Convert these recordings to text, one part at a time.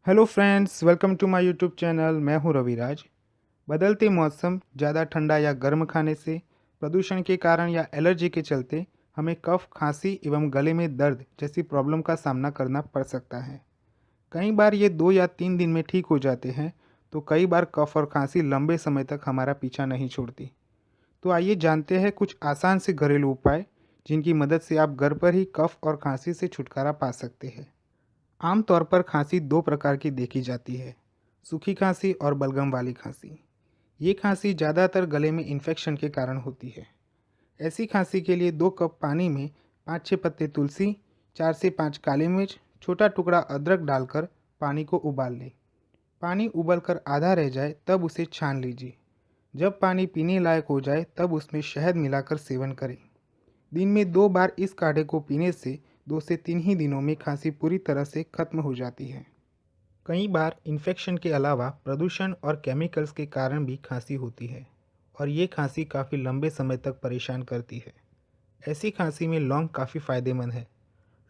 Hello friends, welcome to my YouTube channel. मैं हूं रविराज। बदलते मौसम, ज़्यादा ठंडा या गर्म खाने से, प्रदूषण के कारण या एलर्जी के चलते हमें कफ, खांसी एवं गले में दर्द जैसी प्रॉब्लम का सामना करना पड़ सकता है। कई बार ये 2 या 3 दिन में ठीक हो जाते हैं, तो कई बार कफ और खांसी लंबे समय तक हमारा पीछा नहीं छोड़ती। तो आइए जानते हैं कुछ आसान से घरेलू उपाय जिनकी मदद से आप घर पर ही कफ और खांसी से छुटकारा पा सकते हैं। आमतौर पर खांसी दो प्रकार की देखी जाती है, सूखी खांसी और बलगम वाली खांसी। ये खांसी ज़्यादातर गले में इन्फेक्शन के कारण होती है। ऐसी खांसी के लिए 2 कप पानी में 5-6 पत्ते तुलसी, 4 से 5 काली मिर्च, छोटा टुकड़ा अदरक डालकर पानी को उबाल लें। पानी उबलकर आधा रह जाए तब उसे छान लीजिए। जब पानी पीने लायक हो जाए तब उसमें शहद मिलाकर सेवन करें। दिन में 2 बार इस काढ़े को पीने से 2 से 3 ही दिनों में खांसी पूरी तरह से खत्म हो जाती है। कई बार इन्फेक्शन के अलावा प्रदूषण और केमिकल्स के कारण भी खांसी होती है और ये खांसी काफ़ी लंबे समय तक परेशान करती है। ऐसी खांसी में लौंग काफ़ी फायदेमंद है।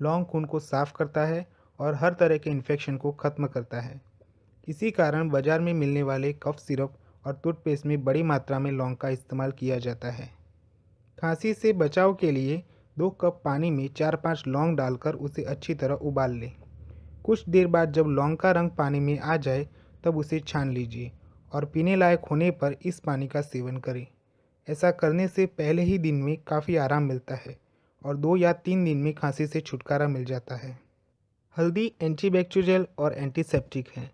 लौंग खून को साफ करता है और हर तरह के इन्फेक्शन को खत्म करता है। इसी कारण बाजार में मिलने वाले कफ सिरप और टूथपेस्ट में बड़ी मात्रा में लौंग का इस्तेमाल किया जाता है। खांसी से बचाव के लिए 2 कप पानी में 4-5 लौंग डालकर उसे अच्छी तरह उबाल लें। कुछ देर बाद जब लौंग का रंग पानी में आ जाए तब उसे छान लीजिए और पीने लायक होने पर इस पानी का सेवन करें। ऐसा करने से पहले ही दिन में काफ़ी आराम मिलता है और 2 या 3 दिन में खांसी से छुटकारा मिल जाता है। हल्दी एंटीबैक्टीरियल और एंटीसेप्टिक है।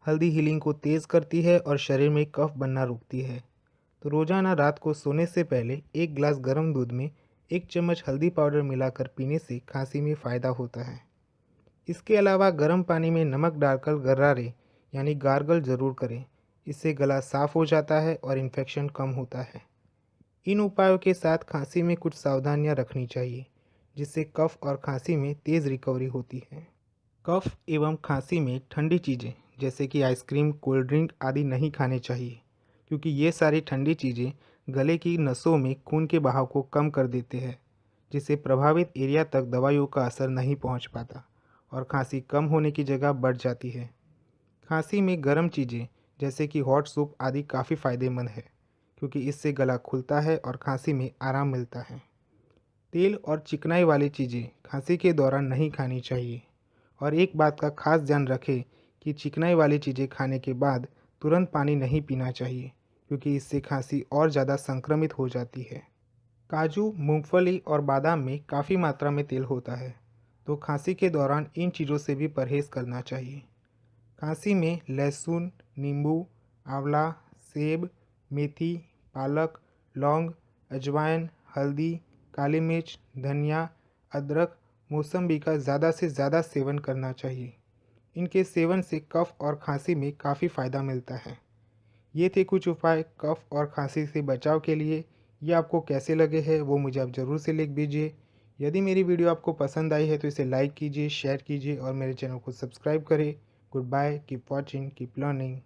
हल्दी हीलिंग को तेज़ करती है और शरीर में कफ बनना रोकती है। तो रोज़ाना रात को सोने से पहले 1 गिलास गर्म दूध में 1 चम्मच हल्दी पाउडर मिलाकर पीने से खांसी में फ़ायदा होता है। इसके अलावा गर्म पानी में नमक डालकर गरारे यानी गार्गल ज़रूर करें। इससे गला साफ़ हो जाता है और इन्फेक्शन कम होता है। इन उपायों के साथ खांसी में कुछ सावधानियां रखनी चाहिए, जिससे कफ और खांसी में तेज़ रिकवरी होती है। कफ एवं खांसी में ठंडी चीज़ें जैसे कि आइसक्रीम, कोल्ड ड्रिंक आदि नहीं खाने चाहिए, क्योंकि ये सारी ठंडी चीज़ें गले की नसों में खून के बहाव को कम कर देते हैं, जिससे प्रभावित एरिया तक दवाइयों का असर नहीं पहुंच पाता और खांसी कम होने की जगह बढ़ जाती है। खांसी में गर्म चीज़ें जैसे कि हॉट सूप आदि काफ़ी फायदेमंद है, क्योंकि इससे गला खुलता है और खांसी में आराम मिलता है। तेल और चिकनाई वाली चीज़ें खांसी के दौरान नहीं खानी चाहिए और एक बात का खास ध्यान रखें कि चिकनाई वाली चीज़ें खाने के बाद तुरंत पानी नहीं पीना चाहिए, क्योंकि इससे खांसी और ज़्यादा संक्रमित हो जाती है। काजू, मूंगफली और बादाम में काफ़ी मात्रा में तेल होता है, तो खांसी के दौरान इन चीज़ों से भी परहेज़ करना चाहिए। खांसी में लहसुन, नींबू, आंवला, सेब, मेथी, पालक, लौंग, अजवाइन, हल्दी, काली मिर्च, धनिया, अदरक, मौसम्बी का ज़्यादा से ज़्यादा सेवन करना चाहिए। इनके सेवन से कफ और खांसी में काफ़ी फ़ायदा मिलता है। ये थे कुछ उपाय कफ और खांसी से बचाव के लिए। ये आपको कैसे लगे हैं वो मुझे आप ज़रूर से लिख दीजिए। यदि मेरी वीडियो आपको पसंद आई है तो इसे लाइक कीजिए, शेयर कीजिए और मेरे चैनल को सब्सक्राइब करें। Goodbye, keep watching, keep learning.